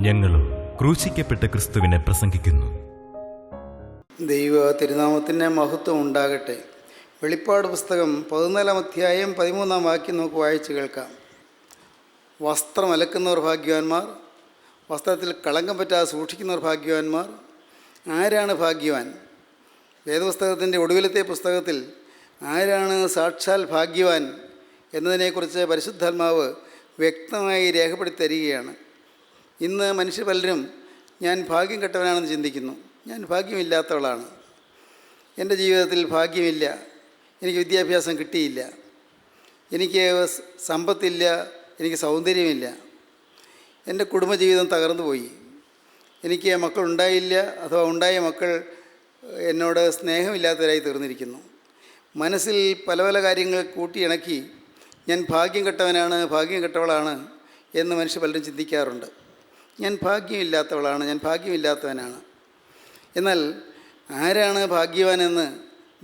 ഞങ്ങളും ക്രൂശിക്കപ്പെട്ട ക്രിസ്തുവിനെ പ്രസംഗിക്കുന്നു. ദൈവ തിരുനാമത്തിന് മഹത്വം ഉണ്ടാകട്ടെ. വെളിപ്പാട് പുസ്തകം 14 അധ്യായം 13 വാക്യം നമുക്ക് വായിച്ച് കേൾക്കാം. വസ്ത്രം അലക്കുന്നവർ ഭാഗ്യവാന്മാർ, വസ്ത്രത്തിൽ കളങ്കം പറ്റാതെ സൂക്ഷിക്കുന്നവർ ഭാഗ്യവാന്മാർ. ആരാണ് ഭാഗ്യവാൻ? വേദപുസ്തകത്തിൻ്റെ ഒടുവിലത്തെ പുസ്തകത്തിൽ ആരാണ് സാക്ഷാൽ ഭാഗ്യവാൻ എന്നതിനെക്കുറിച്ച് പരിശുദ്ധാത്മാവ് വ്യക്തമായി രേഖപ്പെടുത്തി തരികയാണ്. ഇന്ന് മനുഷ്യർ പലരും ഞാൻ ഭാഗ്യം കെട്ടവനാണെന്ന് ചിന്തിക്കുന്നു. ഞാൻ ഭാഗ്യമില്ലാത്തവളാണ്, എൻ്റെ ജീവിതത്തിൽ ഭാഗ്യമില്ല, എനിക്ക് വിദ്യാഭ്യാസം കിട്ടിയില്ല, എനിക്ക് സമ്പത്തില്ല, എനിക്ക് സൗന്ദര്യമില്ല, എൻ്റെ കുടുംബജീവിതം തകർന്നു പോയി, എനിക്ക് മക്കളുണ്ടായില്ല, അഥവാ ഉണ്ടായ മക്കൾ എന്നോട് സ്നേഹമില്ലാത്തവരായി തീർന്നിരിക്കുന്നു. മനസ്സിൽ പല പല കാര്യങ്ങൾ കൂട്ടിയിണക്കി ഞാൻ ഭാഗ്യം കെട്ടവനാണ്, ഭാഗ്യം കെട്ടവളാണ് എന്ന് മനുഷ്യർ പലരും ചിന്തിക്കാറുണ്ട്. ഞാൻ ഭാഗ്യമില്ലാത്തവളാണ്, ഞാൻ ഭാഗ്യമില്ലാത്തവനാണ്. എന്നാൽ ആരാണ് ഭാഗ്യവാനെന്ന്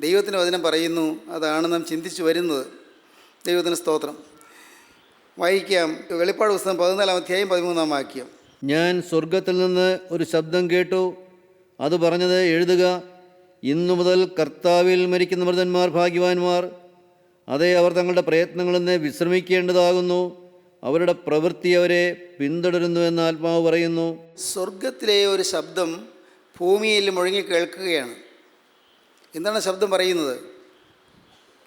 ദൈവത്തിൻ്റെ വചനം പറയുന്നു. അതാണ് നാം ചിന്തിച്ചു വരുന്നത്. ദൈവത്തിന് സ്തോത്രം. വായിക്കാം. വെളിപ്പാട് പുസ്തകം 14 അധ്യായം 13 വാക്യം. ഞാൻ സ്വർഗത്തിൽ നിന്ന് ഒരു ശബ്ദം കേട്ടു. അത് പറഞ്ഞത്, എഴുതുക, ഇന്നു മുതൽ കർത്താവിൽ മരിക്കുന്ന മൃതന്മാർ ഭാഗ്യവാന്മാർ. അതേ, അവർ തങ്ങളുടെ പ്രയത്നങ്ങളിൽ നിന്ന് വിശ്രമിക്കേണ്ടതാകുന്നു. അവരുടെ പ്രവൃത്തി അവരെ പിന്തുടരുന്നു എന്ന് ആത്മാവ് പറയുന്നു. സ്വർഗത്തിലെ ഒരു ശബ്ദം ഭൂമിയിൽ മുഴങ്ങി കേൾക്കുകയാണ്. എന്താണ് ശബ്ദം പറയുന്നത്?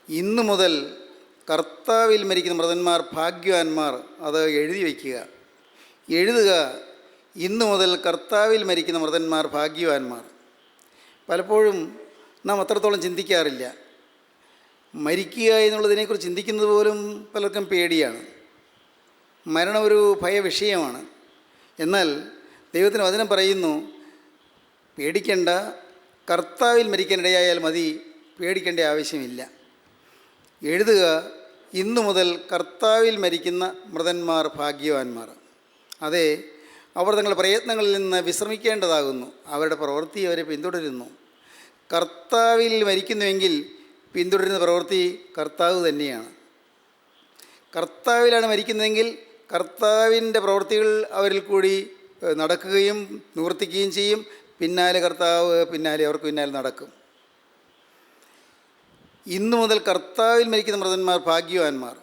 ഇന്നു മുതൽ കർത്താവിൽ മരിക്കുന്ന മൃതന്മാർ ഭാഗ്യവാന്മാർ. അത് എഴുതി വയ്ക്കുക, എഴുതുക, ഇന്നു മുതൽ കർത്താവിൽ മരിക്കുന്ന മൃതന്മാർ ഭാഗ്യവാന്മാർ. പലപ്പോഴും നാം അത്രത്തോളം ചിന്തിക്കാറില്ല. മരിക്കുക എന്നുള്ളതിനെക്കുറിച്ച് ചിന്തിക്കുന്നത് പോലും പലർക്കും പേടിയാണ്. മരണം ഒരു ഭയവിഷയമാണ്. എന്നാൽ ദൈവത്തിന് വചനം പറയുന്നു, പേടിക്കേണ്ട, കർത്താവിൽ മരിക്കാനിടയായാൽ മതി, പേടിക്കേണ്ട ആവശ്യമില്ല. എഴുതുക, ഇന്നു മുതൽ കർത്താവിൽ മരിക്കുന്ന മൃതന്മാർ ഭാഗ്യവാന്മാർ. അതെ, അവർ തങ്ങളുടെ പ്രയത്നങ്ങളിൽ നിന്ന് വിശ്രമിക്കേണ്ടതാകുന്നു. അവരുടെ പ്രവൃത്തി അവരെ പിന്തുടരുന്നു. കർത്താവിൽ മരിക്കുന്നുവെങ്കിൽ പിന്തുടരുന്ന പ്രവൃത്തി കർത്താവ് തന്നെയാണ്. കർത്താവിലാണ് മരിക്കുന്നതെങ്കിൽ കർത്താവിൻ്റെ പ്രവൃത്തികൾ അവരിൽ കൂടി നടക്കുകയും നിവർത്തിക്കുകയും ചെയ്യും. പിന്നാലെ കർത്താവ് അവർക്ക് പിന്നാലെ നടക്കും. ഇന്നു മുതൽ കർത്താവിൽ മരിക്കുന്ന മൃതന്മാർ ഭാഗ്യവാന്മാർ.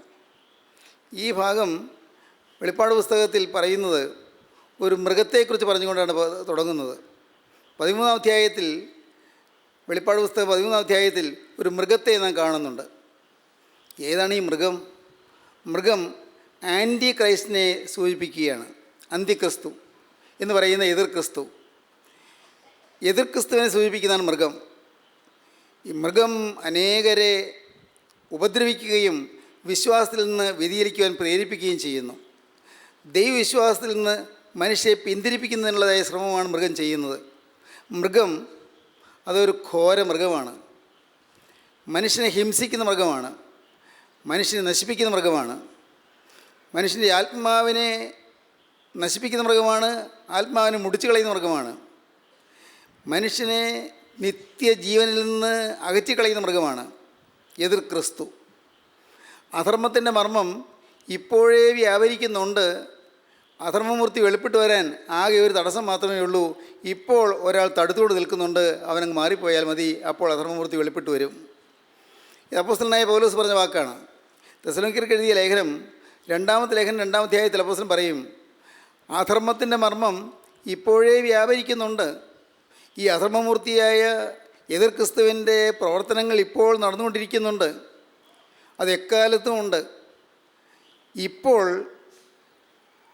ഈ ഭാഗം വെളിപ്പാട് പുസ്തകത്തിൽ പറയുന്നത് ഒരു മൃഗത്തെക്കുറിച്ച് പറഞ്ഞുകൊണ്ടാണ് തുടങ്ങുന്നത്. 13 അധ്യായത്തിൽ, വെളിപ്പാട് പുസ്തകം 13 അധ്യായത്തിൽ ഒരു മൃഗത്തെ നാം കാണുന്നുണ്ട്. ഏതാണ് ഈ മൃഗം? മൃഗം ആൻറ്റി ക്രൈസ്റ്റിനെ സൂചിപ്പിക്കുകയാണ്. അന്തിക്രിസ്തു എന്ന് പറയുന്ന എതിർ ക്രിസ്തുവിനെ സൂചിപ്പിക്കുന്നതാണ് മൃഗം. ഈ മൃഗം അനേകരെ ഉപദ്രവിക്കുകയും വിശ്വാസത്തിൽ നിന്ന് വ്യതിചലിക്കുവാൻ പ്രേരിപ്പിക്കുകയും ചെയ്യുന്നു. ദൈവവിശ്വാസത്തിൽ നിന്ന് മനുഷ്യരെ പിന്തിരിപ്പിക്കുന്നതിനുള്ളതായ ശ്രമമാണ് മൃഗം ചെയ്യുന്നത്. മൃഗം അതൊരു ഘോര മൃഗമാണ്. മനുഷ്യനെ ഹിംസിക്കുന്ന മൃഗമാണ്, മനുഷ്യനെ നശിപ്പിക്കുന്ന മൃഗമാണ്, മനുഷ്യൻ്റെ ആത്മാവിനെ നശിപ്പിക്കുന്ന മൃഗമാണ്, ആത്മാവിനെ മുടിച്ചു കളയുന്ന മൃഗമാണ്, മനുഷ്യനെ നിത്യജീവനിൽ നിന്ന് അകറ്റിക്കളയുന്ന മൃഗമാണ് എതിർ ക്രിസ്തു. അധർമ്മത്തിൻ്റെ മർമ്മം ഇപ്പോഴേ വ്യാപരിക്കുന്നുണ്ട്. അധർമ്മമൂർത്തി വെളിപ്പെട്ട് വരാൻ ആകെ ഒരു തടസ്സം മാത്രമേ ഉള്ളൂ. ഇപ്പോൾ ഒരാൾ തടുത്തോട് നിൽക്കുന്നുണ്ട്, അവനങ്ങ് മാറിപ്പോയാൽ മതി, അപ്പോൾ അധർമ്മമൂർത്തി വെളിപ്പെട്ട് വരും. ഇത് അപ്പോസ്തലനായ പൗലോസ് പറഞ്ഞ വാക്കാണ്. തെസ്സലോനിക്കർക്ക് എഴുതിയ ലേഖനം 2-ാമത്തെ ലേഖനം 2-ാം അധ്യായത്തിൽ അപ്പോസ്തലൻ പറയും, അധർമ്മത്തിൻ്റെ മർമ്മം ഇപ്പോഴേ വ്യാപരിക്കുന്നുണ്ട്. ഈ അധർമ്മമൂർത്തിയായ എതിർ ക്രിസ്തുവിൻ്റെ പ്രവർത്തനങ്ങൾ ഇപ്പോൾ നടന്നുകൊണ്ടിരിക്കുന്നുണ്ട്. അത് എക്കാലത്തും ഉണ്ട്. ഇപ്പോൾ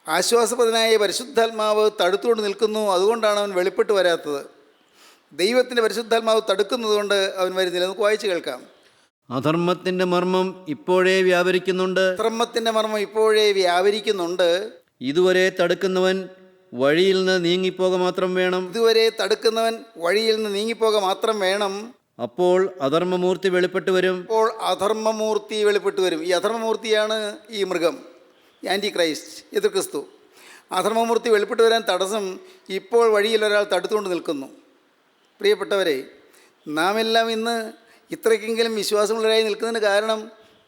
ആശ്വാസപ്രദനായ പരിശുദ്ധാത്മാവ് തടുത്തുകൊണ്ട് നിൽക്കുന്നു. അതുകൊണ്ടാണ് അവൻ വെളിപ്പെട്ട് വരാത്തത്. ദൈവത്തിൻ്റെ പരിശുദ്ധാത്മാവ് തടുക്കുന്നതുകൊണ്ട് അവൻ വരുന്നില്ല. നമുക്ക് വായിച്ച് കേൾക്കാം. അധർമ്മത്തിൻ്റെ മർമ്മം ഇപ്പോഴേ വ്യാപരിക്കുന്നുണ്ട്. അധർമ്മത്തിൻ്റെ മർമ്മം ഇപ്പോഴേ വ്യാപരിക്കുന്നുണ്ട്. ഇതുവരെ തടുക്കുന്നവൻ വഴിയിൽ നിന്ന് നീങ്ങിപ്പോക മാത്രം വേണം. ഇതുവരെ തടുക്കുന്നവൻ വഴിയിൽ നിന്ന് നീങ്ങിപ്പോക മാത്രം വേണം. അപ്പോൾ അധർമ്മമൂർത്തി വെളിപ്പെട്ട് വരും. അപ്പോൾ അധർമ്മമൂർത്തി വെളിപ്പെട്ട് വരും. ഈ അധർമ്മമൂർത്തിയാണ് ഈ മൃഗം, ആൻറ്റി ക്രൈസ്റ്റ്, എതിർ ക്രിസ്തു. അധർമ്മമൂർത്തി വെളിപ്പെട്ട് വരാൻ തടസ്സം ഇപ്പോൾ വഴിയിൽ ഒരാൾ തടുത്തുകൊണ്ട് നിൽക്കുന്നു. പ്രിയപ്പെട്ടവരെ, നാം എല്ലാം ഇന്ന് ഇത്രയ്ക്കെങ്കിലും വിശ്വാസമുള്ളവരായി നിൽക്കുന്നതിന് കാരണം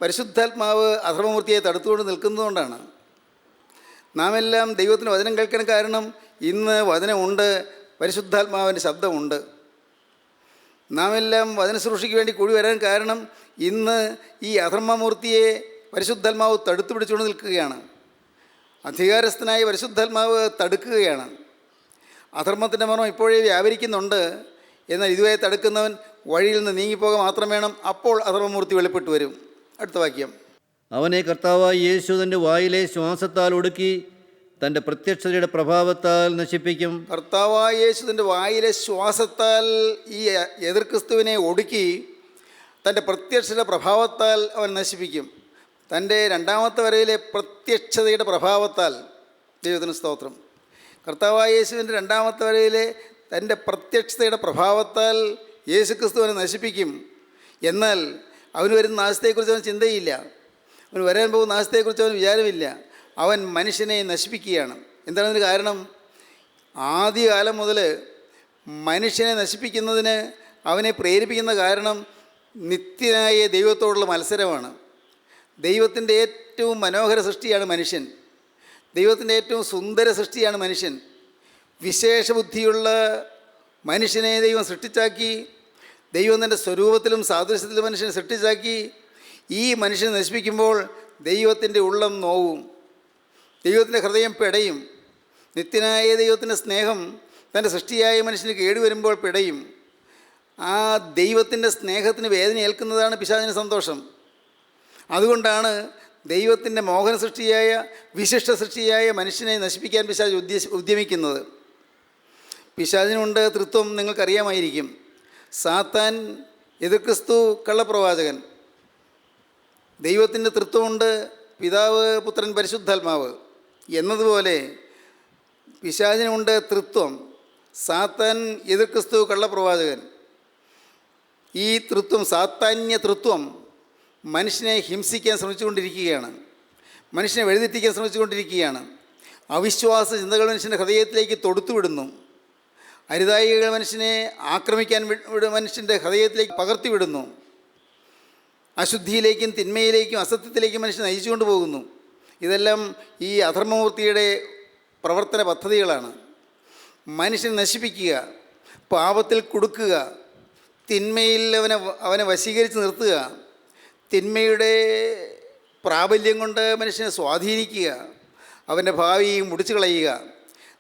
പരിശുദ്ധാത്മാവ് അധർമ്മമൂർത്തിയെ തടുത്തുകൊണ്ട് നിൽക്കുന്നതുകൊണ്ടാണ്. നാം എല്ലാം ദൈവത്തിന് വചനം കേൾക്കാൻ കാരണം ഇന്ന് വചനമുണ്ട്, പരിശുദ്ധാത്മാവിൻ്റെ ശബ്ദമുണ്ട്. നാം എല്ലാം വചന ശുശ്രൂഷയ്ക്ക് വേണ്ടി കൂടി വരാൻ കാരണം ഇന്ന് ഈ അധർമ്മമൂർത്തിയെ പരിശുദ്ധാത്മാവ് തടുത്തു പിടിച്ചുകൊണ്ട് നിൽക്കുകയാണ്. അധികാരസ്ഥനായ പരിശുദ്ധാത്മാവ് തടുക്കുകയാണ്. അധർമ്മത്തിൻ്റെ മർമ്മം ഇപ്പോഴേ വ്യാപരിക്കുന്നുണ്ട്. എന്നാൽ ഇതുവരെ തടുക്കുന്നവൻ വഴിയിൽ നിന്ന് നീങ്ങിപ്പോക മാത്രം വേണം. അപ്പോൾ അധർമ്മമൂർത്തി വെളിപ്പെട്ടു വരും. അടുത്ത വാക്യം. അവനെ കർത്താവായ യേശു തൻ്റെ വായിലെ ശ്വാസത്താൽ ഒടുക്കി തൻ്റെ പ്രത്യക്ഷതയുടെ പ്രഭാവത്താൽ നശിപ്പിക്കും. കർത്താവായ യേശു തൻ്റെ വായിലെ ശ്വാസത്താൽ ഈ എതിർ ക്രിസ്തുവിനെ ഒടുക്കി തൻ്റെ പ്രത്യക്ഷതയുടെ പ്രഭാവത്താൽ അവൻ നശിപ്പിക്കും. തൻ്റെ രണ്ടാമത്തെ വരവിലെ പ്രത്യക്ഷതയുടെ പ്രഭാവത്താൽ. ദൈവത്തിന് സ്തോത്രം. കർത്താവായ യേശുവിൻ്റെ രണ്ടാമത്തെ വരവിലെ തൻ്റെ പ്രത്യക്ഷതയുടെ പ്രഭാവത്താൽ യേശു ക്രിസ്തുവിനെ നശിപ്പിക്കും. എന്നാൽ അവന് വരുന്ന നാശത്തെക്കുറിച്ച് അവൻ ചിന്തയില്ല. അവന് വരാൻ പോകുന്ന നാശത്തെക്കുറിച്ച് അവന് വിചാരമില്ല. അവൻ മനുഷ്യനെ നശിപ്പിക്കുകയാണ്. എന്താണ് അതിന് കാരണം? ആദ്യകാലം മുതൽ മനുഷ്യനെ നശിപ്പിക്കുന്നതിന് അവനെ പ്രേരിപ്പിക്കുന്ന കാരണം നിത്യനായ ദൈവത്തോടുള്ള മത്സരമാണ്. ദൈവത്തിൻ്റെ ഏറ്റവും മനോഹര സൃഷ്ടിയാണ് മനുഷ്യൻ. ദൈവത്തിൻ്റെ ഏറ്റവും സുന്ദര സൃഷ്ടിയാണ് മനുഷ്യൻ. വിശേഷ ബുദ്ധിയുള്ള മനുഷ്യനെ ദൈവം സൃഷ്ടിച്ചാക്കി. ദൈവം തൻ്റെ സ്വരൂപത്തിലും സാദൃശ്യത്തിലും മനുഷ്യനെ സൃഷ്ടിച്ചാക്കി. ഈ മനുഷ്യനെ നശിപ്പിക്കുമ്പോൾ ദൈവത്തിൻ്റെ ഉള്ളം നോവും, ദൈവത്തിൻ്റെ ഹൃദയം പിടയും. നിത്യനായ ദൈവത്തിൻ്റെ സ്നേഹം തൻ്റെ സൃഷ്ടിയായ മനുഷ്യന് കേടുവരുമ്പോൾ പിടയും. ആ ദൈവത്തിൻ്റെ സ്നേഹത്തിന് വേദന ഏൽക്കുന്നതാണ് പിശാചിന് സന്തോഷം. അതുകൊണ്ടാണ് ദൈവത്തിൻ്റെ മോഹന സൃഷ്ടിയായ വിശിഷ്ട സൃഷ്ടിയായ മനുഷ്യനെ നശിപ്പിക്കാൻ പിശാച് ഉദ്യമിക്കുന്നത്. പിശാചിനുണ്ട് തൃത്വം, നിങ്ങൾക്കറിയാമായിരിക്കും. സാത്താൻ എതിർ ക്രിസ്തു കള്ളപ്രവാചകൻ. ദൈവത്തിൻ്റെ തൃത്വമുണ്ട്, പിതാവ്, പുത്രൻ, പരിശുദ്ധാത്മാവ് എന്നതുപോലെ പിശാചിനുണ്ട് തൃത്വം. സാത്താൻ എതിർ ക്രിസ്തു കള്ളപ്രവാചകൻ. ഈ തൃത്വം, സാത്താന്യ തൃത്വം മനുഷ്യനെ ഹിംസിക്കാൻ ശ്രമിച്ചുകൊണ്ടിരിക്കുകയാണ്. മനുഷ്യനെ വഴിതെറ്റിക്കാൻ ശ്രമിച്ചുകൊണ്ടിരിക്കുകയാണ്. അവിശ്വാസ ചിന്തകൾ മനുഷ്യൻ്റെ ഹൃദയത്തിലേക്ക് തൊടുത്തുവിടുന്നു. അരുതായികൾ മനുഷ്യനെ ആക്രമിക്കാൻ മനുഷ്യൻ്റെ ഹൃദയത്തിലേക്ക് പകർത്തിവിടുന്നു. അശുദ്ധിയിലേക്കും തിന്മയിലേക്കും അസത്യത്തിലേക്കും മനുഷ്യൻ നയിച്ചുകൊണ്ട് പോകുന്നു. ഇതെല്ലാം ഈ അധർമ്മമൂർത്തിയുടെ പ്രവർത്തന പദ്ധതികളാണ്. മനുഷ്യനെ നശിപ്പിക്കുക, പാപത്തിൽ കുടുക്കുക, തിന്മയിൽ അവനെ വശീകരിച്ച് നിർത്തുക, തിന്മയുടെ പ്രാബല്യം കൊണ്ട് മനുഷ്യനെ സ്വാധീനിക്കുക, അവൻ്റെ ഭാവി മുടിച്ചു കളയുക.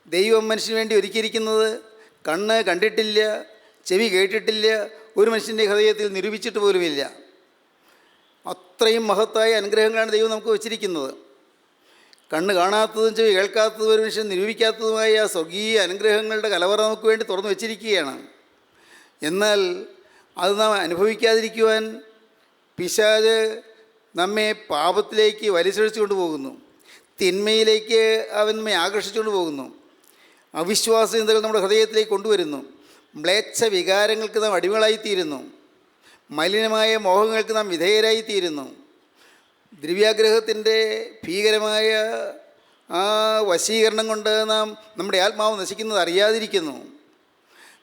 ദൈവം മനുഷ്യന് വേണ്ടി ഒരുക്കിയിരിക്കുന്നത് കണ്ണ് കണ്ടിട്ടില്ല, ചെവി കേട്ടിട്ടില്ല, ഒരു മനുഷ്യൻ്റെ ഹൃദയത്തിൽ നിരൂപിച്ചിട്ട് പോലുമില്ല. അത്രയും മഹത്തായ അനുഗ്രഹങ്ങളാണ് ദൈവം നമുക്ക് വച്ചിരിക്കുന്നത്. കണ്ണ് കാണാത്തതും ചെവി കേൾക്കാത്തതും ഒരു മനുഷ്യൻ നിരൂപിക്കാത്തതുമായ സ്വർഗീയ അനുഗ്രഹങ്ങളുടെ കലവറ നമുക്ക് വേണ്ടി തുറന്നു വച്ചിരിക്കുകയാണ്. എന്നാൽ അത് നാം അനുഭവിക്കാതിരിക്കുവാൻ പിശാച് നമ്മെ പാപത്തിലേക്ക് വലിച്ചഴിച്ചുകൊണ്ട് പോകുന്നു. തിന്മയിലേക്ക് അവൻ നമ്മെ ആകർഷിച്ചുകൊണ്ട് പോകുന്നു. അവിശ്വാസ ചിന്തകൾ നമ്മുടെ ഹൃദയത്തിലേക്ക് കൊണ്ടുവരുന്നു. മ്ലേച്ഛ വികാരങ്ങൾക്ക് നാം അടിമകളായിത്തീരുന്നു. മലിനമായ മോഹങ്ങൾക്ക് നാം വിധേയരായിത്തീരുന്നു. ദ്രവ്യാഗ്രഹത്തിൻ്റെ ഭീകരമായ ആ വശീകരണം കൊണ്ട് നാം നമ്മുടെ ആത്മാവ് നശിക്കുന്നത് അറിയാതിരിക്കുന്നു.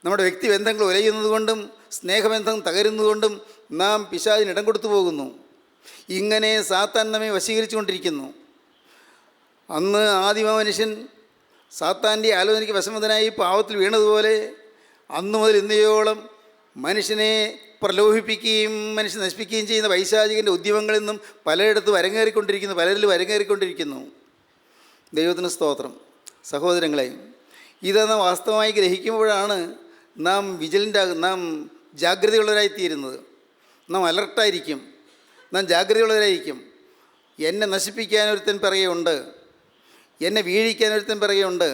നമ്മുടെ വ്യക്തിബന്ധങ്ങൾ ഉലയുന്നത് കൊണ്ടും സ്നേഹബന്ധം തകരുന്നതുകൊണ്ടും നാം പിശാചിന് ഇടം കൊടുത്തു പോകുന്നു. ഇങ്ങനെ സാത്താൻ നമ്മെ വശീകരിച്ചു കൊണ്ടിരിക്കുന്നു. അന്ന് ആദിമ മനുഷ്യൻ സാത്താൻ്റെ ആലോചനയ്ക്ക് വശമതനായി പാവത്തിൽ വീണതുപോലെ അന്നു മുതൽ ഇന്നയോളം മനുഷ്യനെ പ്രലോഭിപ്പിക്കുകയും മനുഷ്യൻ നശിപ്പിക്കുകയും ചെയ്യുന്ന പൈശാചികൻ്റെ ഉദ്യമങ്ങളിൽ നിന്നും പലയിടത്തും പലരിലും അരങ്ങേറിക്കൊണ്ടിരിക്കുന്നു. ദൈവത്തിന് സ്തോത്രം. സഹോദരങ്ങളെ, ഇതെന്ന് വാസ്തവമായി ഗ്രഹിക്കുമ്പോഴാണ് നാം നാം ജാഗ്രതയുള്ളവരായിത്തീരുന്നത്. നാം അലർട്ടായിരിക്കും, നാം ജാഗ്രതയുള്ളവരായിരിക്കും. എന്നെ നശിപ്പിക്കാൻ ഒരുത്തൻ പിറകെയുണ്ട്, എന്നെ വീഴിക്കാൻ ഒരുത്തൻ പിറകെയുണ്ട്,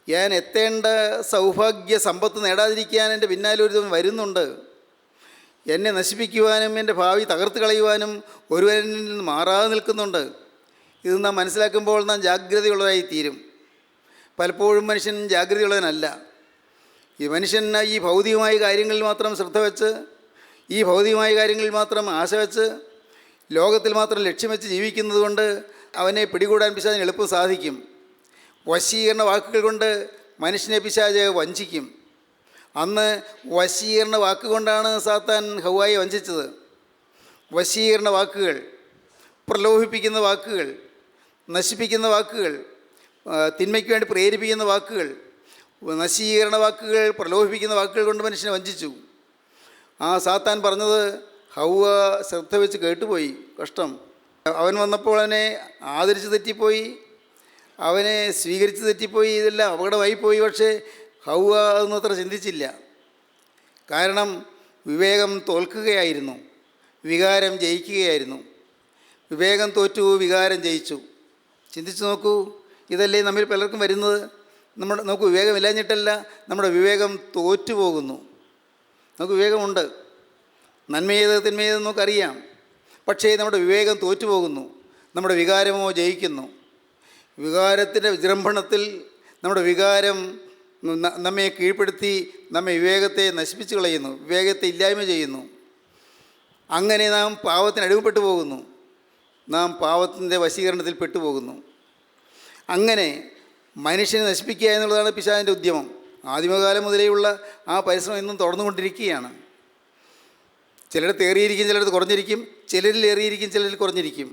ഞാൻ എത്തേണ്ട സൗഭാഗ്യ സമ്പത്ത് നേടാതിരിക്കാൻ എൻ്റെ പിന്നാലെ ഒരുത്തൻ വരുന്നുണ്ട്, എന്നെ നശിപ്പിക്കുവാനും എൻ്റെ ഭാവി തകർത്ത് കളയുവാനും ഒരുവനിൽ നിന്ന് മാറാതെ നിൽക്കുന്നുണ്ട്. ഇത് നാം മനസ്സിലാക്കുമ്പോൾ നാം ജാഗ്രതയുള്ളവരായിത്തീരും. പലപ്പോഴും മനുഷ്യൻ ജാഗ്രതയുള്ളവനല്ല. ഈ മനുഷ്യൻ ഈ ഭൗതികമായ കാര്യങ്ങളിൽ മാത്രം ശ്രദ്ധ വെച്ച്, ഈ ഭൗതികമായ കാര്യങ്ങളിൽ മാത്രം ആശ വെച്ച്, ലോകത്തിൽ മാത്രം ലക്ഷ്യം വെച്ച് ജീവിക്കുന്നത് കൊണ്ട് അവനെ പിടികൂടാൻ പിശാചിന് എളുപ്പം സാധിക്കും. വശീകരണ വാക്കുകൾ കൊണ്ട് മനുഷ്യനെ പിശാച് വഞ്ചിക്കും. അന്ന് വശീകരണ വാക്കുകൊണ്ടാണ് സാത്താൻ ഹവ്വായെ വഞ്ചിച്ചത്. വശീകരണ വാക്കുകൾ, പ്രലോഭിപ്പിക്കുന്ന വാക്കുകൾ, നശിപ്പിക്കുന്ന വാക്കുകൾ, തിന്മയ്ക്ക് വേണ്ടി പ്രേരിപ്പിക്കുന്ന വാക്കുകൾ, നശീകരണ വാക്കുകൾ, പ്രലോഭിപ്പിക്കുന്ന വാക്കുകൾ കൊണ്ട് മനുഷ്യനെ വഞ്ചിച്ചു. ആ സാത്താൻ പറഞ്ഞത് ഹൗവ ശ്രദ്ധ വെച്ച് കേട്ടുപോയി. കഷ്ടം. അവൻ വന്നപ്പോൾ അവനെ ആദരിച്ച് തെറ്റിപ്പോയി, അവനെ സ്വീകരിച്ച് തെറ്റിപ്പോയി. ഇതെല്ലാം അപകടമായി പോയി. പക്ഷേ ഹൗവ അതൊന്നും അത്ര ചിന്തിച്ചില്ല. കാരണം വിവേകം തോൽക്കുകയായിരുന്നു, വികാരം ജയിക്കുകയായിരുന്നു. വിവേകം തോറ്റു, വികാരം ജയിച്ചു. ചിന്തിച്ചു നോക്കൂ, ഇതല്ലേ നമ്മിൽ പലർക്കും വരുന്നത്. നമുക്ക് വിവേകമില്ലാഞ്ഞിട്ടല്ല, നമ്മുടെ വിവേകം തോറ്റു പോകുന്നു. നമുക്ക് വിവേകമുണ്ട്, നന്മയേത് തിന്മയേതെന്ന് നമുക്കറിയാം. പക്ഷേ നമ്മുടെ വിവേകം തോറ്റു പോകുന്നു, നമ്മുടെ വികാരമോ ജയിക്കുന്നു. വികാരത്തിൻ്റെ വിജൃംഭണത്തിൽ നമ്മുടെ വികാരം നമ്മെ കീഴ്പ്പെടുത്തി നമ്മെ വിവേകത്തെ നശിപ്പിച്ചു കളയുന്നു, വിവേകത്തെ ഇല്ലായ്മ ചെയ്യുന്നു. അങ്ങനെ നാം പാവത്തിന് അടിമപ്പെട്ടു പോകുന്നു, നാം പാവത്തിൻ്റെ വശീകരണത്തിൽ പെട്ടുപോകുന്നു. അങ്ങനെ മനുഷ്യനെ നശിപ്പിക്കുക എന്നുള്ളതാണ് പിശാചിൻ്റെ ഉദ്യമം. ആദിമകാലം മുതലേയുള്ള ആ പരിശ്രമം ഇന്നും തുടർന്നുകൊണ്ടിരിക്കുകയാണ്. ചിലയിടത്ത് ഏറിയിരിക്കും, ചിലയിടത്ത് കുറഞ്ഞിരിക്കും, ചിലരിൽ ഏറിയിരിക്കും, ചിലരിൽ കുറഞ്ഞിരിക്കും.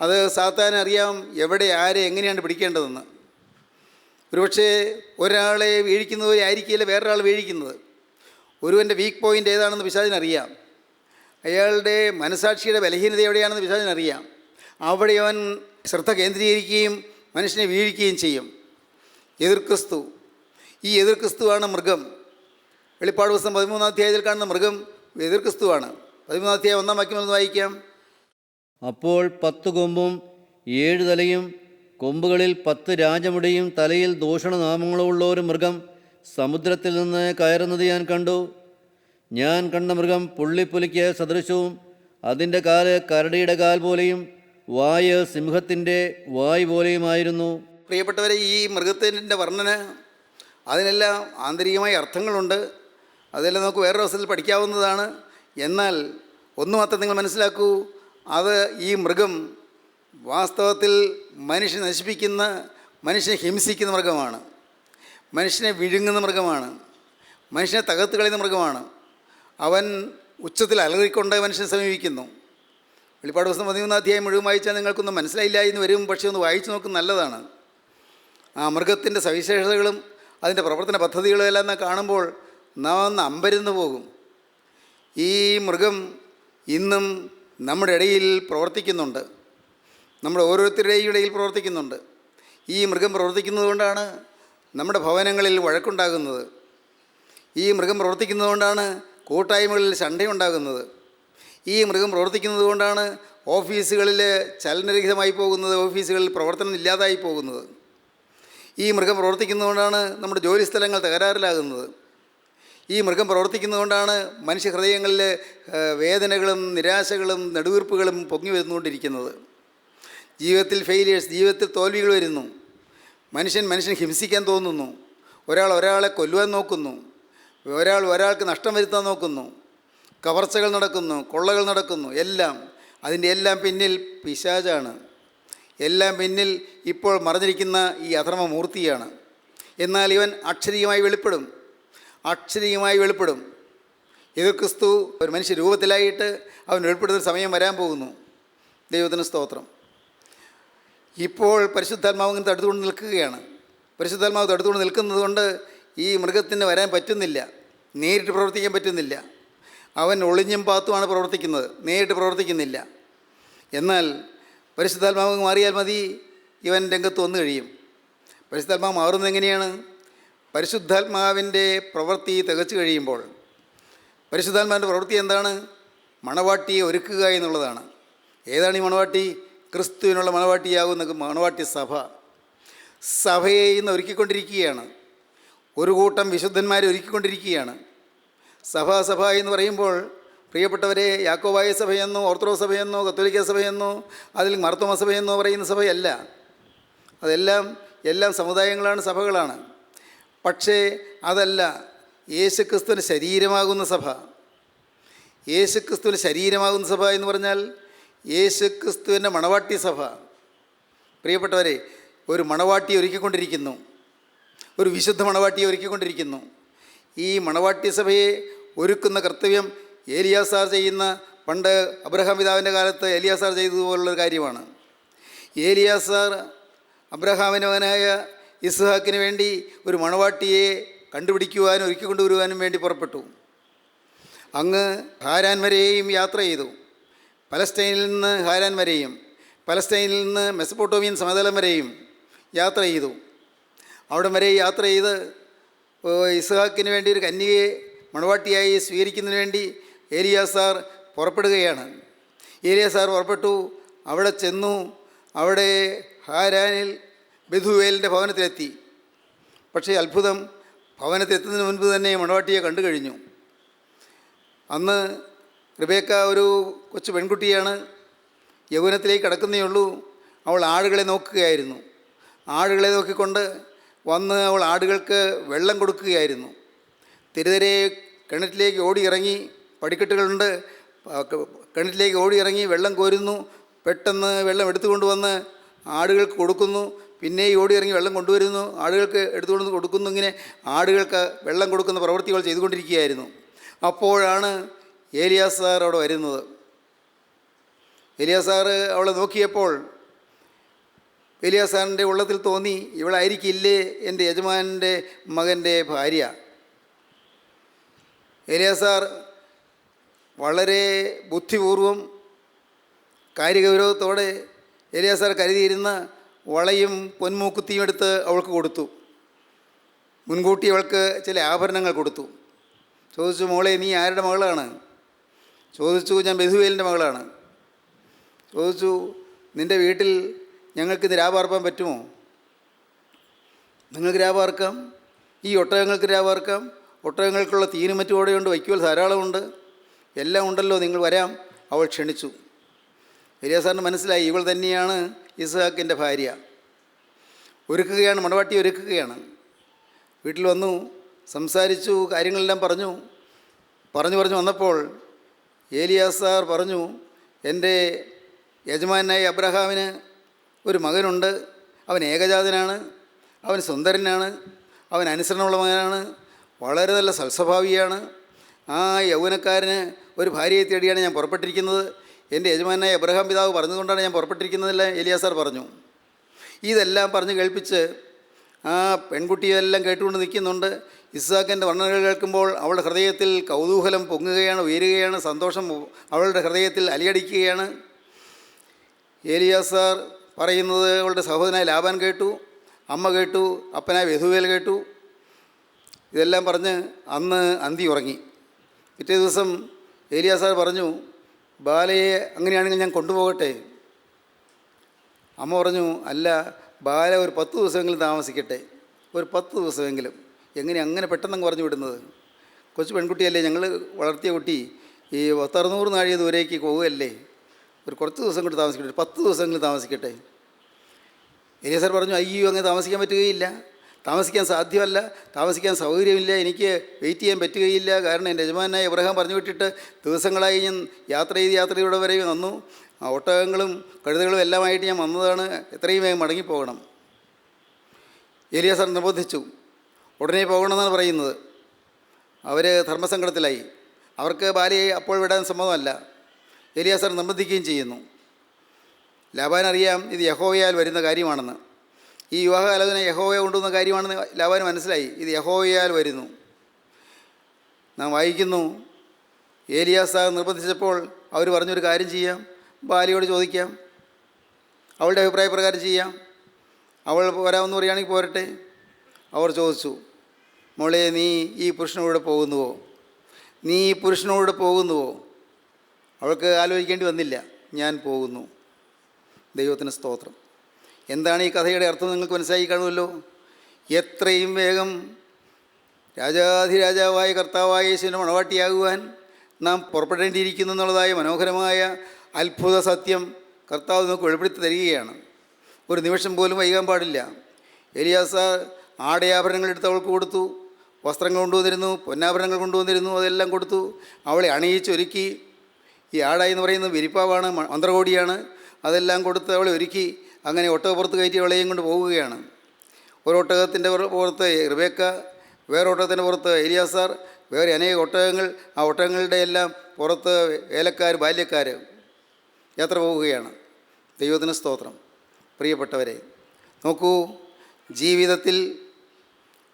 അത് സാത്താൻ അറിയാം എവിടെ ആരെ എങ്ങനെയാണ് പിടിക്കേണ്ടതെന്ന്. ഒരുപക്ഷെ ഒരാളെ വീഴിക്കുന്നവരെ ആയിരിക്കില്ല വേറൊരാൾ വീഴിക്കുന്നത്. ഒരുവൻ്റെ വീക്ക് പോയിൻ്റ് ഏതാണെന്ന് പിശാചിനറിയാം. അയാളുടെ മനസാക്ഷിയുടെ ബലഹീനത എവിടെയാണെന്ന് പിശാചിനറിയാം. അവിടെ അവൻ ശ്രദ്ധ കേന്ദ്രീകരിക്കുകയും മനുഷ്യനെ വീഴിക്കുകയും ചെയ്യും. എതിർക്രിസ്തു, ഈ എതിർക്രിസ്തുവാണ് മൃഗം. വെളിപ്പാട് പുസ്തകം 13-ാം അധ്യായത്തിൽ കാണുന്ന മൃഗം എതിർക്രിസ്തുവാണ്. 13-ാം അധ്യായം 1-ാം വാക്യം ഒന്ന് വായിക്കാം. അപ്പോൾ 10 കൊമ്പും 7 തലയും, കൊമ്പുകളിൽ 10 രാജമുടിയും, തലയിൽ ദൂഷണനാമങ്ങളുള്ള ഒരു മൃഗം സമുദ്രത്തിൽ നിന്ന് കയറുന്നത് ഞാൻ കണ്ടു. ഞാൻ കണ്ട മൃഗം പുള്ളിപ്പുലിക്ക് സദൃശവും, അതിൻ്റെ കാല് കരടിയുടെ കാൽ പോലെയും വായ് സിംഹത്തിൻ്റെ വായ് പോലെയുമായിരുന്നു. പ്രിയപ്പെട്ടവരെ, ഈ മൃഗത്തിൻ്റെ വർണ്ണന അതിനെല്ലാം ആന്തരികമായ അർത്ഥങ്ങളുണ്ട്. അതെല്ലാം നമുക്ക് വേറൊരു അവസരത്തിൽ പഠിക്കാവുന്നതാണ്. എന്നാൽ ഒന്ന് മാത്രം നിങ്ങൾ മനസ്സിലാക്കൂ, അത് ഈ മൃഗം വാസ്തവത്തിൽ മനുഷ്യനെ നശിപ്പിക്കുന്ന, മനുഷ്യനെ ഹിംസിക്കുന്ന മൃഗമാണ്, മനുഷ്യനെ വിഴുങ്ങുന്ന മൃഗമാണ്, മനുഷ്യനെ തകർത്ത് കളയുന്ന മൃഗമാണ്. അവൻ ഉച്ചത്തിൽ അലറിക്കൊണ്ട് മനുഷ്യനെ സമീപിക്കുന്നു. വെളിപ്പാട് പുസ്തകം 13-ാം അധ്യായം മുഴുവൻ വായിച്ചാൽ നിങ്ങൾക്കൊന്നും മനസ്സിലായില്ല എന്ന് വരും. പക്ഷേ ഒന്ന് വായിച്ചു നോക്കുന്നത് നല്ലതാണ്. ആ മൃഗത്തിൻ്റെ സവിശേഷതകളും അതിൻ്റെ പ്രവർത്തന പദ്ധതികളും എല്ലാം നാം കാണുമ്പോൾ നാം ഒന്ന് അമ്പരന്ന് പോകും. ഈ മൃഗം ഇന്നും നമ്മുടെ ഇടയിൽ പ്രവർത്തിക്കുന്നുണ്ട്, നമ്മുടെ ഓരോരുത്തരുടെയും ഇടയിൽ പ്രവർത്തിക്കുന്നുണ്ട്. ഈ മൃഗം പ്രവർത്തിക്കുന്നത് കൊണ്ടാണ് നമ്മുടെ ഭവനങ്ങളിൽ വഴക്കുണ്ടാകുന്നത്. ഈ മൃഗം പ്രവർത്തിക്കുന്നത് കൊണ്ടാണ് കൂട്ടായ്മകളിൽ ശണ്ടയുണ്ടാകുന്നത്. ഈ മൃഗം പ്രവർത്തിക്കുന്നത് കൊണ്ടാണ് ഓഫീസുകളിൽ ചലനരഹിതമായി പോകുന്നത്, ഓഫീസുകളിൽ പ്രവർത്തനം ഇല്ലാതായി പോകുന്നത്. ഈ മൃഗം പ്രവർത്തിക്കുന്നതുകൊണ്ടാണ് നമ്മുടെ ജോലിസ്ഥലങ്ങൾ തകരാറിലാകുന്നത്. ഈ മൃഗം പ്രവർത്തിക്കുന്നതുകൊണ്ടാണ് മനുഷ്യഹൃദയങ്ങളിൽ വേദനകളും നിരാശകളും നെടുവീർപ്പുകളും പൊങ്ങി വരുന്നുകൊണ്ടിരിക്കുന്നത്. ജീവിതത്തിൽ ഫെയിലിയേഴ്സ്, ജീവിതത്തിൽ തോൽവികൾ വരുന്നു. മനുഷ്യനെ ഹിംസിക്കാൻ തോന്നുന്നു, ഒരാളെ കൊല്ലുവാൻ നോക്കുന്നു, ഒരാൾക്ക് നഷ്ടം വരുത്താൻ നോക്കുന്നു, കവർച്ചകൾ നടക്കുന്നു, കൊള്ളകൾ നടക്കുന്നു. അതിൻ്റെ എല്ലാം പിന്നിൽ പിശാചാണ്. എല്ലാം പിന്നിൽ ഇപ്പോൾ മറഞ്ഞിരിക്കുന്ന ഈ അധർമ്മമൂർത്തിയാണ്. എന്നാൽ ഇവൻ അക്ഷരീയമായി വെളിപ്പെടും. എതിർ ക്രിസ്തു ഒരു മനുഷ്യ രൂപത്തിലായിട്ട് അവൻ വെളിപ്പെടുന്ന സമയം വരാൻ പോകുന്നു. ദൈവത്തിന് സ്തോത്രം. ഇപ്പോൾ പരിശുദ്ധാത്മാവ് ഇങ്ങനെ തടുത്തുകൊണ്ട് നിൽക്കുകയാണ്. പരിശുദ്ധാത്മാവ് തടുത്തുകൊണ്ട് നിൽക്കുന്നത് കൊണ്ട് ഈ മൃഗത്തിന് വരാൻ പറ്റുന്നില്ല, നേരിട്ട് പ്രവർത്തിക്കാൻ പറ്റുന്നില്ല. അവൻ ഒളിഞ്ഞും പാത്തുമാണ് പ്രവർത്തിക്കുന്നത്, നേരിട്ട് പ്രവർത്തിക്കുന്നില്ല. എന്നാൽ പരിശുദ്ധാത്മാവ് മാറിയാൽ മതി, ഇവൻ രംഗത്ത് വന്നു കഴിയും. പരിശുദ്ധാത്മാവ് മാറുന്നത് എങ്ങനെയാണ്? പരിശുദ്ധാത്മാവിൻ്റെ പ്രവൃത്തി തികച്ചു കഴിയുമ്പോൾ. പരിശുദ്ധാത്മാവിൻ്റെ പ്രവൃത്തി എന്താണ്? മണവാട്ടിയെ ഒരുക്കുക എന്നുള്ളതാണ്. ഏതാണ് ഈ മണവാട്ടി? ക്രിസ്തുവിനുള്ള മണവാട്ടിയാകുന്ന മണവാട്ടി സഭയെ ഇന്ന് ഒരുക്കിക്കൊണ്ടിരിക്കുകയാണ്. ഒരു കൂട്ടം വിശുദ്ധന്മാരെ ഒരുക്കിക്കൊണ്ടിരിക്കുകയാണ്. സഭ എന്ന് പറയുമ്പോൾ പ്രിയപ്പെട്ടവരെ, യാക്കോബായ സഭയെന്നോ ഓർത്തഡോക്സ് സഭയെന്നോ കത്തോലിക്ക സഭയെന്നോ അതിൽ മാർത്തോമ സഭയെന്നോ പറയുന്ന സഭയല്ല. എല്ലാം സമുദായങ്ങളാണ്, സഭകളാണ്. പക്ഷേ അതല്ല യേശുക്രിസ്തുവിൻ്റെ ശരീരമാകുന്ന സഭ. യേശുക്രിസ്തുവിൻ്റെ ശരീരമാകുന്ന സഭ എന്ന് പറഞ്ഞാൽ യേശുക്രിസ്തുവിൻ്റെ മണവാട്ടി സഭ. പ്രിയപ്പെട്ടവരെ, ഒരു മണവാട്ടിയെ ഒരുക്കിക്കൊണ്ടിരിക്കുന്നു, ഒരു വിശുദ്ധ മണവാട്ടിയെ ഒരുക്കിക്കൊണ്ടിരിക്കുന്നു. ഈ മണവാട്ടി സഭയെ ഒരുക്കുന്ന കർത്തവ്യം ഏലിയാസാർ ചെയ്യുന്ന, പണ്ട് അബ്രഹാം പിതാവിൻ്റെ കാലത്ത് ഏലിയാസാർ ചെയ്തതുപോലുള്ളൊരു കാര്യമാണ്. ഏലിയാസാർ അബ്രഹാമിൻ്റെ മകനായ ഇസ്ഹാക്കിന് വേണ്ടി ഒരു മണവാട്ടിയെ കണ്ടുപിടിക്കുവാനും ഒരുക്കി കൊണ്ടുവരുവാനും വേണ്ടി പുറപ്പെട്ടു. അങ്ങ് ഹാരാൻ വരെയും യാത്ര ചെയ്തു. പലസ്തീനിൽ നിന്ന് ഹാരാൻ വരെയും പലസ്തീനിൽ നിന്ന് മെസപ്പൊട്ടോമിയൻ സമതലം വരെയും യാത്ര ചെയ്തു. അവിടം വരെ യാത്ര ചെയ്ത് ഇസ്ഹാക്കിന് വേണ്ടി ഒരു കന്യകയെ മണവാട്ടിയായി സ്വീകരിക്കുന്നതിന് വേണ്ടി ഏലിയാസാർ പുറപ്പെടുകയാണ്. ഏലിയാസാർ പുറപ്പെട്ടു. അവിടെ ചെന്നു. അവിടെ ഹാരാനിൽ ബെഥുവേലിൻ്റെ ഭവനത്തിലെത്തി. പക്ഷേ അത്ഭുതം, ഭവനത്തിലെത്തുന്നതിന് മുൻപ് തന്നെ മണവാട്ടിയെ കണ്ടു കഴിഞ്ഞു. അന്ന് റിബേക്ക ഒരു കൊച്ചു പെൺകുട്ടിയാണ്, യൗവനത്തിലേക്ക് കടക്കുന്നേ ഉള്ളൂ. അവൾ ആടുകളെ നോക്കുകയായിരുന്നു. ആടുകളെ നോക്കിക്കൊണ്ട് വന്ന് അവൾ ആടുകൾക്ക് വെള്ളം കൊടുക്കുകയായിരുന്നു. തിരുതരെ കിണറ്റിലേക്ക് ഓടി ഇറങ്ങി, പടിക്കെട്ടുകളുണ്ട്, കിണറ്റിലേക്ക് ഓടി ഇറങ്ങി വെള്ളം കോരുന്നു. പെട്ടെന്ന് വെള്ളം എടുത്തുകൊണ്ട് വന്ന് ആടുകൾക്ക് കൊടുക്കുന്നു. പിന്നെ ഓടി ഇറങ്ങി വെള്ളം കൊണ്ടുവരുന്നു, ആടുകൾക്ക് എടുത്തുകൊണ്ട് കൊടുക്കുന്നു. ഇങ്ങനെ ആടുകൾക്ക് വെള്ളം കൊടുക്കുന്ന പ്രവൃത്തികൾ ചെയ്തുകൊണ്ടിരിക്കുകയായിരുന്നു. അപ്പോഴാണ് ഏലിയാസാർ അവിടെ വരുന്നത്. ഏലിയാസാർ അവളെ നോക്കിയപ്പോൾ ഏലിയാസാറിൻ്റെ ഉള്ളത്തിൽ തോന്നി, ഇവളായിരിക്കില്ലേ എൻ്റെ യജമാനൻ്റെ മകൻ്റെ ഭാര്യ. ഏലിയാസാർ വളരെ ബുദ്ധിപൂർവം കാര്യഗൗരവത്തോടെ ഏലിയാസാർ കരുതിയിരുന്ന വളയും പൊന്മൂക്കുത്തിയും എടുത്ത് അവൾക്ക് കൊടുത്തു. മുൻകൂട്ടി അവൾക്ക് ചില ആഭരണങ്ങൾ കൊടുത്തു. ചോദിച്ചു, മോളെ നീ ആരുടെ മകളാണ്? ചോദിച്ചു, ഞാൻ ബെഥുവേലിൻ്റെ മകളാണ്. ചോദിച്ചു, നിൻ്റെ വീട്ടിൽ ഞങ്ങൾക്ക് ഇന്ന് രാപാർപ്പാൻ പറ്റുമോ? നിങ്ങൾക്ക് രാപാർക്കാം, ഈ ഒട്ടകങ്ങൾക്ക് രാപാർക്കാം, ഒട്ടകങ്ങൾക്കുള്ള തീനും മറ്റും ഓടെയുണ്ട്, വയ്ക്കുവൽ ധാരാളമുണ്ട്, എല്ലാം ഉണ്ടല്ലോ, നിങ്ങൾ വരാം. അവൾ ക്ഷണിച്ചു. ഏലിയാസാറിന് മനസ്സിലായി ഇവൾ തന്നെയാണ് ഇസ്ഹാക്കിൻ്റെ ഭാര്യ. ഒരുക്കുകയാണ്, മണവാട്ടി ഒരുക്കുകയാണ്. വീട്ടിൽ വന്നു, സംസാരിച്ചു, കാര്യങ്ങളെല്ലാം പറഞ്ഞു വന്നപ്പോൾ ഏലിയാസാർ പറഞ്ഞു, എൻ്റെ യജമാനായ അബ്രഹാമിന് ഒരു മകനുണ്ട്. അവൻ ഏകജാതനാണ്, അവൻ സുന്ദരനാണ്, അവൻ അനുസരണമുള്ള മകനാണ്, വളരെ നല്ല സൽസ്വഭാവിയാണ്. ആ യൗവനക്കാരന് ഒരു ഭാര്യയെ തേടിയാണ് ഞാൻ പുറപ്പെട്ടിരിക്കുന്നത്. എൻ്റെ യജമാനായ അബ്രഹാം പിതാവ് പറഞ്ഞുകൊണ്ടാണ് ഞാൻ പുറപ്പെട്ടിരിക്കുന്നതല്ല ഏലിയാസാർ പറഞ്ഞു. ഇതെല്ലാം പറഞ്ഞ് കേൾപ്പിച്ച് ആ പെൺകുട്ടിയെല്ലാം കേട്ടുകൊണ്ട് നിൽക്കുന്നുണ്ട്. ഇസ്ഹാക്കിൻ്റെ വർണ്ണനകൾ കേൾക്കുമ്പോൾ അവളുടെ ഹൃദയത്തിൽ കൗതൂഹലം പൊങ്ങുകയാണ്, ഉയരുകയാണ്, സന്തോഷം അവളുടെ ഹൃദയത്തിൽ അലിയടിക്കുകയാണ്. ഏലിയാസാർ പറയുന്നത് അവളുടെ സഹോദരനായ ലാബാൻ കേട്ടു, അമ്മ കേട്ടു, അപ്പനായ ബെഥുവേൽ കേട്ടു. ഇതെല്ലാം പറഞ്ഞ് അന്ന് അന്തി ഉറങ്ങി. പിറ്റേ ദിവസം ഏലിയാസാർ പറഞ്ഞു, ബാലയെ അങ്ങനെയാണെങ്കിൽ ഞാൻ കൊണ്ടുപോകട്ടെ? അമ്മ പറഞ്ഞു, അല്ല, ബാല ഒരു 10 ദിവസമെങ്കിലും താമസിക്കട്ടെ, ഒരു 10 ദിവസമെങ്കിലും. എങ്ങനെ അങ്ങനെ പെട്ടെന്ന് പറഞ്ഞു വിടുന്നത്? കൊച്ചു പെൺകുട്ടിയല്ലേ, ഞങ്ങൾ വളർത്തിയ കുട്ടി ഈ 600 നാഴിക ദൂരേക്ക് പോവുകയല്ലേ, ഒരു കുറച്ച് ദിവസം കൊണ്ട് താമസിക്കട്ടെ, 10 ദിവസമെങ്കിലും താമസിക്കട്ടെ. ഏലിയാസാർ പറഞ്ഞു, അയ്യോ, അങ്ങനെ താമസിക്കാൻ പറ്റുകയില്ല, താമസിക്കാൻ സാധ്യമല്ല, താമസിക്കാൻ സൗകര്യമില്ല, എനിക്ക് വെയിറ്റ് ചെയ്യാൻ പറ്റുകയില്ല. കാരണം എൻ്റെ യജമാനായ അബ്രഹാം പറഞ്ഞു വിട്ടിട്ട് ദിവസങ്ങളായി ഞാൻ യാത്രയുടെ വരെ വന്നു. ആ ഒട്ടകങ്ങളും കഴുതകളും എല്ലാമായിട്ട് ഞാൻ വന്നതാണ്, എത്രയും വേഗം മടങ്ങിപ്പോകണം. ഏലിയാസാർ നിർബന്ധിച്ചു. ഉടനെ പോകണമെന്നാണ് പറയുന്നത്. അവർ ധർമ്മസങ്കടത്തിലായി. അവർക്ക് ബാലയെ അപ്പോൾ വിടാൻ സമ്മതമല്ല. ഏലിയാസാർ നിർബന്ധിക്കുകയും ചെയ്യുന്നു. ലാബാൻ അറിയാം ഇത് യഹോവയാൽ വരുന്ന കാര്യമാണെന്ന്. ഈ വിവാഹാലോചന യഹോവ കൊണ്ടുവന്ന കാര്യമാണെന്ന് ലാബാന് മനസ്സിലായി. ഇത് യഹോവയാൽ വരുന്നു. നാം വായിക്കുന്നു, ഏലിയാസാർ നിർബന്ധിച്ചപ്പോൾ അവർ പറഞ്ഞൊരു കാര്യം ചെയ്യാം, ബാലിയോട് ചോദിക്കാം, അവളുടെ അഭിപ്രായപ്രകാരം ചെയ്യാം, അവൾ വരാമെന്ന് പറയുകയാണെങ്കിൽ പോരട്ടെ. അവർ ചോദിച്ചു, മോളെ നീ ഈ പുരുഷനോട് പോകുന്നുവോ? നീ ഈ പുരുഷനോട് പോകുന്നുവോ? അവൾക്ക് ആലോചിക്കേണ്ടി വന്നില്ല, ഞാൻ പോകുന്നു. ദൈവത്തിന് സ്തോത്രം. എന്താണ് ഈ കഥയുടെ അർത്ഥം നിങ്ങൾക്ക് മനസ്സിലായി കാണുമല്ലോ. എത്രയും വേഗം രാജാധിരാജാവായ കർത്താവായ യേശുവിൻ്റെ മണവാട്ടിയാകുവാൻ നാം പുറപ്പെടേണ്ടിയിരിക്കുന്നു എന്നുള്ളതായ മനോഹരമായ അത്ഭുത സത്യം കർത്താവ് നമുക്ക് വെളിപ്പെടുത്തി തരികയാണ്. ഒരു നിമിഷം പോലും വൈകാൻ പാടില്ല. ഏലിയാസാർ ആടയാഭരണങ്ങൾ എടുത്ത് അവൾക്ക് കൊടുത്തു, വസ്ത്രങ്ങൾ കൊണ്ടുവന്നിരുന്നു, പൊന്നാഭരണങ്ങൾ കൊണ്ടുവന്നിരുന്നു, അതെല്ലാം കൊടുത്തു. അവളെ അണിയിച്ചൊരുക്കി. ഈ ആടായി എന്ന് പറയുന്നത് വിരിപ്പാവാണ്, മന്ത്രകോടിയാണ്. അതെല്ലാം കൊടുത്ത് അവളെ ഒരുക്കി. അങ്ങനെ ഒട്ടകപ്പുറത്ത് കയറ്റി അവളെയും കൊണ്ട് പോവുകയാണ്. ഒരു ഒട്ടകത്തിൻ്റെ പുറത്ത് റിബേക്ക, വേറെ ഒട്ടകത്തിൻ്റെ പുറത്ത് ഏലിയാസാർ, വേറെ അനേക ഒട്ടകങ്ങൾ. ആ ഒട്ടകങ്ങളുടെ എല്ലാം പുറത്ത് വേലക്കാർ, ബാല്യക്കാർ യാത്ര പോവുകയാണ്. ദൈവത്തിന് സ്തോത്രം. പ്രിയപ്പെട്ടവരെ, നോക്കൂ, ജീവിതത്തിൽ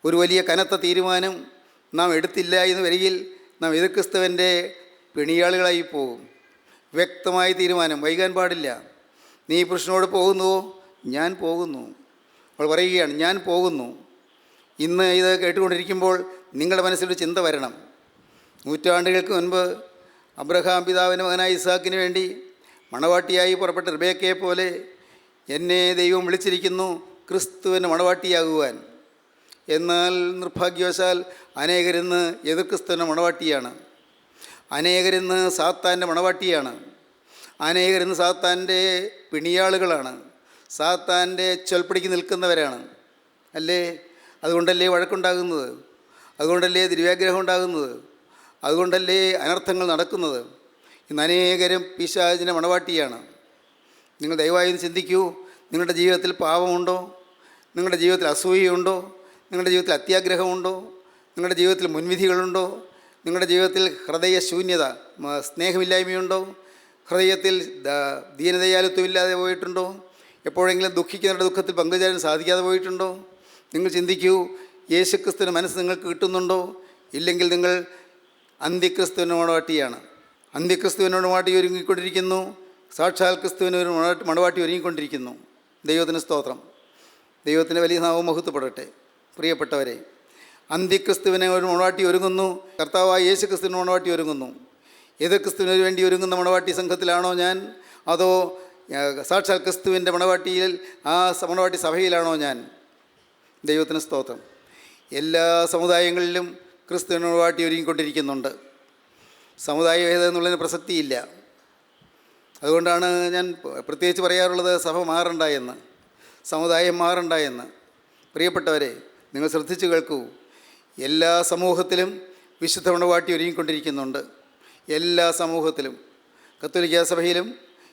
ഒരു വലിയ കനത്ത തീരുമാനം നാം എടുത്തില്ല എന്ന് വരികിൽ നാം എതിർക്രിസ്തുവിൻ്റെ പിണിയാളുകളായി പോകും. വ്യക്തമായ തീരുമാനം, വൈകാൻ പാടില്ല. നീ പുരുഷനോട് പോകുന്നുവോ? ഞാൻ പോകുന്നു. അവൾ പറയുകയാണ്, ഞാൻ പോകുന്നു. ഇന്ന് ഇത് കേട്ടുകൊണ്ടിരിക്കുമ്പോൾ നിങ്ങളുടെ മനസ്സിലൊരു ചിന്ത വരണം. നൂറ്റാണ്ടുകൾക്ക് മുൻപ് അബ്രഹാം പിതാവിൻ്റെ മകനായ ഇസാക്കിന് വേണ്ടി മണവാട്ടിയായി പുറപ്പെട്ട റിബേക്കയെ പോലെ എന്നെ ദൈവം വിളിച്ചിരിക്കുന്നു ക്രിസ്തുവിൻ്റെ മണവാട്ടിയാകുവാൻ. എന്നാൽ നിർഭാഗ്യവശാൽ അനേകരിന്ന് എതിർ ക്രിസ്തുവിൻ്റെ മണവാട്ടിയാണ്. അനേകരിന്ന് സാത്താൻ്റെ മണവാട്ടിയാണ്. അനേകരിന്ന് സാത്താൻ്റെ പിണിയാളുകളാണ്. സാത്താൻ്റെ ചൊൽപ്പടിക്ക് നിൽക്കുന്നവരാണ്. അല്ലേ? അതുകൊണ്ടല്ലേ വഴക്കുണ്ടാകുന്നത്, അതുകൊണ്ടല്ലേ ദുര്യാഗ്രഹം ഉണ്ടാകുന്നത്, അതുകൊണ്ടല്ലേ അനർത്ഥങ്ങൾ നടക്കുന്നത്. ഇന്ന് അനേകരും പിശാചിൻ്റെ മണവാട്ടിയാണ്. നിങ്ങൾ ദയവായി ചിന്തിക്കൂ. നിങ്ങളുടെ ജീവിതത്തിൽ പാപമുണ്ടോ? നിങ്ങളുടെ ജീവിതത്തിൽ അസൂയയുണ്ടോ? നിങ്ങളുടെ ജീവിതത്തിൽ അത്യാഗ്രഹമുണ്ടോ? നിങ്ങളുടെ ജീവിതത്തിൽ മുൻവിധികളുണ്ടോ? നിങ്ങളുടെ ജീവിതത്തിൽ ഹൃദയശൂന്യത, സ്നേഹമില്ലായ്മയുണ്ടോ? ഹൃദയത്തിൽ ദീനതയാലുത്വമില്ലാതെ പോയിട്ടുണ്ടോ? എപ്പോഴെങ്കിലും ദുഃഖിക്കുന്നവരുടെ ദുഃഖത്തിൽ പങ്കുചേരാൻ സാധിക്കാതെ പോയിട്ടുണ്ടോ? നിങ്ങൾ ചിന്തിക്കൂ. യേശുക്രിസ്തുവിൻ്റെ മനസ്സ് നിങ്ങൾക്ക് കിട്ടുന്നുണ്ടോ? ഇല്ലെങ്കിൽ നിങ്ങൾ അന്ത്യക്രിസ്തുവിൻ്റെ മണവാട്ടിയാണ്. അന്ത്യക്രിസ്തുവിൻ്റെ മണവാട്ടി ഒരുങ്ങിക്കൊണ്ടിരിക്കുന്നു. സാക്ഷാൽ ക്രിസ്തുവിന് ഒരു മണവാട്ടി ഒരുങ്ങിക്കൊണ്ടിരിക്കുന്നു. ദൈവത്തിന് സ്തോത്രം. ദൈവത്തിൻ്റെ വലിയ നാമം മഹത്വപ്പെടട്ടെ. പ്രിയപ്പെട്ടവരെ, അന്ത്യക്രിസ്തുവിനെ ഒരു മണവാട്ടി ഒരുങ്ങുന്നു. കർത്താവായ യേശു ക്രിസ്തുവിന് മണവാട്ടി ഒരുങ്ങുന്നു. എതിർ ക്രിസ്തുവിന് വേണ്ടി ഒരുങ്ങുന്ന മണവാട്ടി സംഘത്തിലാണോ ഞാൻ? അതോ സാക്ഷാൽ ക്രിസ്തുവിൻ്റെ മണവാട്ടിയിൽ ആ മണവാട്ടി സഭയിലാണോ ഞാൻ? ദൈവത്തിന് സ്തോത്രം. എല്ലാ സമുദായങ്ങളിലും ക്രിസ്തുവിന് മണവാട്ടി ഒരുങ്ങിക്കൊണ്ടിരിക്കുന്നുണ്ട്. സമുദായം ഏതെന്നുള്ളതിന് പ്രസക്തിയില്ല. അതുകൊണ്ടാണ് ഞാൻ പ്രത്യേകിച്ച് പറയാറുള്ളത്, സഭ മാറണ്ട എന്ന്, സമുദായം മാറണ്ട എന്ന്. പ്രിയപ്പെട്ടവരെ, നിങ്ങൾ ശ്രദ്ധിച്ചു കേൾക്കൂ. എല്ലാ സമൂഹത്തിലും വിശുദ്ധ മണവാട്ടി ഒരുങ്ങിക്കൊണ്ടിരിക്കുന്നുണ്ട്. എല്ലാ സമൂഹത്തിലും, കത്തോലിക്ക സഭയിലും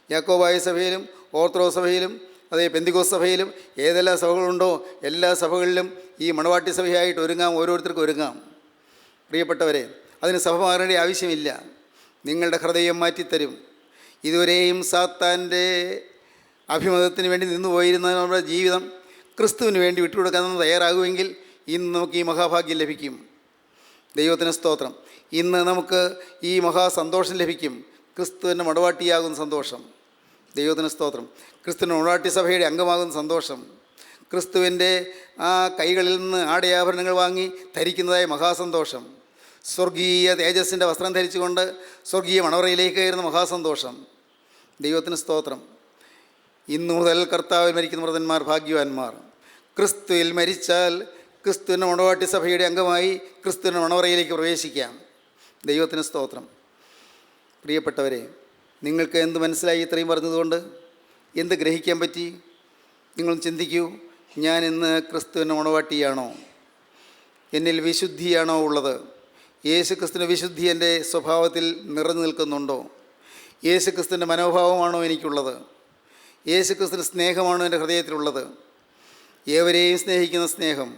യാക്കോബായ സഭയിലും ഓർത്തഡോക്സ് സഭയിലും അതേ പെന്തിക്കോസ്ത് സഭയിലും ഏതെല്ലാം സഭകളുണ്ടോ എല്ലാ സഭകളിലും ഈ മണവാട്ടി സഭയായിട്ട് ഒരുങ്ങാം. ഓരോരുത്തർക്കും ഒരുങ്ങാം. പ്രിയപ്പെട്ടവരെ, അതിന് സഭ മാറേണ്ട ആവശ്യമില്ല. നിങ്ങളുടെ ഹൃദയം മാറ്റിത്തരും. ഇതുവരെയും സാത്താൻ്റെ അഭിമതത്തിന് വേണ്ടി നിന്നുപോയിരുന്ന നമ്മുടെ ജീവിതം ക്രിസ്തുവിന് വേണ്ടി വിട്ടുകൊടുക്കാൻ നമ്മൾ തയ്യാറാകുമെങ്കിൽ ഇന്ന് നമുക്ക് ഈ മഹാഭാഗ്യം ലഭിക്കും. ദൈവത്തിന് സ്തോത്രം. ഇന്ന് നമുക്ക് ഈ മഹാസന്തോഷം ലഭിക്കും. ക്രിസ്തുവിൻ്റെ മണവാട്ടിയാകുന്ന സന്തോഷം. ദൈവത്തിന് സ്തോത്രം. ക്രിസ്തുവിൻ്റെ മണവാട്ടി സഭയുടെ അംഗമാകുന്ന സന്തോഷം. ക്രിസ്തുവിൻ്റെ ആ കൈകളിൽ നിന്ന് ആടയാഭരണങ്ങൾ വാങ്ങി ധരിക്കുന്നതായ മഹാസന്തോഷം. സ്വർഗീയ തേജസ്സിൻ്റെ വസ്ത്രം ധരിച്ചുകൊണ്ട് സ്വർഗീയ മണവറയിലേക്ക് കയറുന്ന മഹാസന്തോഷം. ദൈവത്തിന് സ്തോത്രം. ഇന്നു മുതൽ കർത്താവിൽ മരിക്കുന്ന വ്രതന്മാർ ഭാഗ്യവാന്മാർ. ക്രിസ്തുവിൽ മരിച്ചാൽ ക്രിസ്തുവിൻ്റെ മണവാട്ടി സഭയുടെ അംഗമായി ക്രിസ്തുവിൻ്റെ മണവറയിലേക്ക് പ്രവേശിക്കാം. ദൈവത്തിന് സ്തോത്രം. പ്രിയപ്പെട്ടവരെ, നിങ്ങൾക്ക് എന്ത് മനസ്സിലായി ഇത്രയും പറഞ്ഞതുകൊണ്ട്? എന്ത് ഗ്രഹിക്കാൻ പറ്റി? നിങ്ങൾ ചിന്തിക്കൂ. ഞാൻ ഇന്ന് ക്രിസ്തുവിൻ്റെ മണവാട്ടിയാണോ? എന്നിൽ വിശുദ്ധിയാണോ ഉള്ളത്? യേശു ക്രിസ്തുവിൻ്റെ വിശുദ്ധി എൻ്റെ സ്വഭാവത്തിൽ നിറഞ്ഞു നിൽക്കുന്നുണ്ടോ? യേശു ക്രിസ്തുവിൻ്റെ മനോഭാവമാണോ എനിക്കുള്ളത്? യേശു ക്രിസ്തുവിൻ്റെ സ്നേഹമാണോ എൻ്റെ ഹൃദയത്തിലുള്ളത്? ഏവരെയും സ്നേഹിക്കുന്ന സ്നേഹം,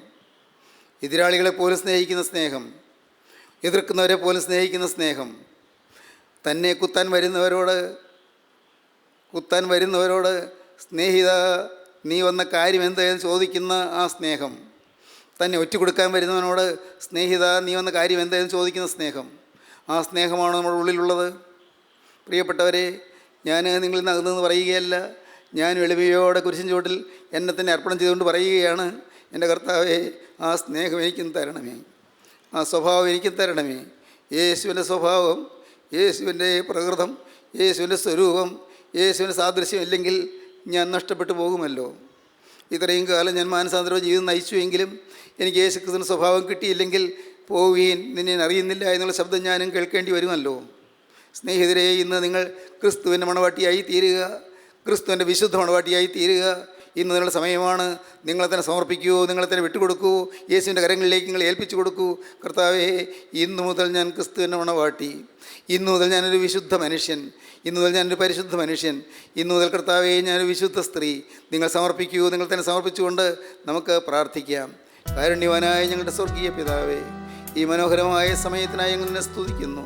എതിരാളികളെ പോലും സ്നേഹിക്കുന്ന സ്നേഹം, എതിർക്കുന്നവരെ പോലും സ്നേഹിക്കുന്ന സ്നേഹം, തന്നെ കുത്താൻ വരുന്നവരോട് സ്നേഹിത നീ വന്ന കാര്യം എന്തായെന്ന് ചോദിക്കുന്ന ആ സ്നേഹം, തന്നെ ഒറ്റുകൊടുക്കാൻ വരുന്നവനോട് സ്നേഹിത നീ വന്ന കാര്യം എന്തായെന്ന് ചോദിക്കുന്ന സ്നേഹം, ആ സ്നേഹമാണോ നമ്മുടെ ഉള്ളിലുള്ളത്? പ്രിയപ്പെട്ടവരെ, ഞാൻ നിങ്ങളിൽ നിന്ന് അകന്നെന്ന് പറയുകയല്ല. ഞാൻ എളിമയോടെ കുരിശിൻ ചുവട്ടിൽ എന്നെ തന്നെ അർപ്പണം ചെയ്തുകൊണ്ട് പറയുകയാണ്, എൻ്റെ കർത്താവേ, ആ സ്നേഹം എനിക്കും തരണമേ, ആ സ്വഭാവം എനിക്കും തരണമേ. യേശുവിൻ്റെ സ്വഭാവം, യേശുവിൻ്റെ പ്രകൃതം, യേശുവിൻ്റെ സ്വരൂപം, യേശുവിൻ്റെ സാദൃശ്യം ഇല്ലെങ്കിൽ ഞാൻ നഷ്ടപ്പെട്ടു പോകുമല്ലോ. ഇത്രയും കാലം ഞാൻ മാനസാന്തര ജീവിതം നയിച്ചുവെങ്കിലും എനിക്ക് യേശുക്രിസ്തുവിൻ്റെ സ്വഭാവം കിട്ടിയില്ലെങ്കിൽ പോവുകയും നിന്നെ അറിയുന്നില്ല എന്നുള്ള ശബ്ദം ഞാനും കേൾക്കേണ്ടി വരുമല്ലോ. സ്നേഹിതരെ, ഇന്ന് നിങ്ങൾ ക്രിസ്തുവിൻ്റെ മണവാട്ടിയായി തീരുക, ക്രിസ്തുവിൻ്റെ വിശുദ്ധ മണവാട്ടിയായി തീരുക. ഇന്ന് നിങ്ങളുടെ സമയമാണ്. നിങ്ങളെ തന്നെ സമർപ്പിക്കൂ, നിങ്ങളെ തന്നെ വിട്ടുകൊടുക്കൂ, യേശുവിൻ്റെ കരങ്ങളിലേക്ക് നിങ്ങൾ ഏൽപ്പിച്ചു കൊടുക്കൂ. കർത്താവേ, ഇന്നു മുതൽ ഞാൻ ക്രിസ്തുവിൻ്റെ മണവാട്ടി, ഇന്നു മുതൽ ഞാനൊരു വിശുദ്ധ മനുഷ്യൻ, ഇന്നു മുതൽ ഞാനൊരു പരിശുദ്ധ മനുഷ്യൻ, ഇന്നു മുതൽ കർത്താവേ ഞാനൊരു വിശുദ്ധ സ്ത്രീ. നിങ്ങൾ സമർപ്പിക്കൂ. നിങ്ങൾ തന്നെ സമർപ്പിച്ചുകൊണ്ട് നമുക്ക് പ്രാർത്ഥിക്കാം. കാരുണ്യവാനായ ഞങ്ങളുടെ സ്വർഗീയ പിതാവേ, ഈ മനോഹരമായ സമയത്തിനായി ഞങ്ങൾ നിന്നെ സ്തുതിക്കുന്നു.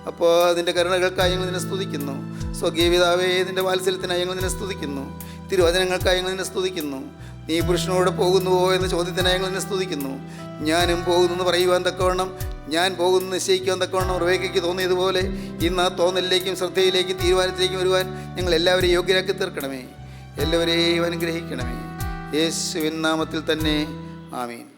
അപ്പോൾ അതിൻ്റെ കരുണകൾക്കായി ഞങ്ങൾ നിന്നെ സ്തുതിക്കുന്നു. സ്വർഗീയ പിതാവേ, ഇതിൻ്റെ വാത്സല്യത്തിനായി ഞങ്ങൾ നിന്നെ സ്തുതിക്കുന്നു. തിരുവചനങ്ങൾക്കായി ഞങ്ങൾ നിന്നെ സ്തുതിക്കുന്നു. നീ പുരുഷനോട് പോകുന്നുവോ എന്ന ചോദ്യത്തിനായി ഞങ്ങൾ എന്നെ സ്തുതിക്കുന്നു. ഞാനും പോകുന്നെന്ന് പറയുവാൻ തക്കവണ്ണം, ഞാൻ പോകുന്നു നിശ്ചയിക്കുവാൻ തക്കവണ്ണം റിബേക്കയ്ക്ക് തോന്നിയതുപോലെ ഇന്ന് ആ തോന്നലിലേക്കും ശ്രദ്ധയിലേക്കും തീരുമാനത്തിലേക്കും വരുവാൻ ഞങ്ങൾ എല്ലാവരെയും യോഗ്യരാക്കി തീർക്കണമേ. എല്ലാവരെയും അനുഗ്രഹിക്കണമേ. യേശുവിൻ നാമത്തിൽ തന്നെ ആമീൻ.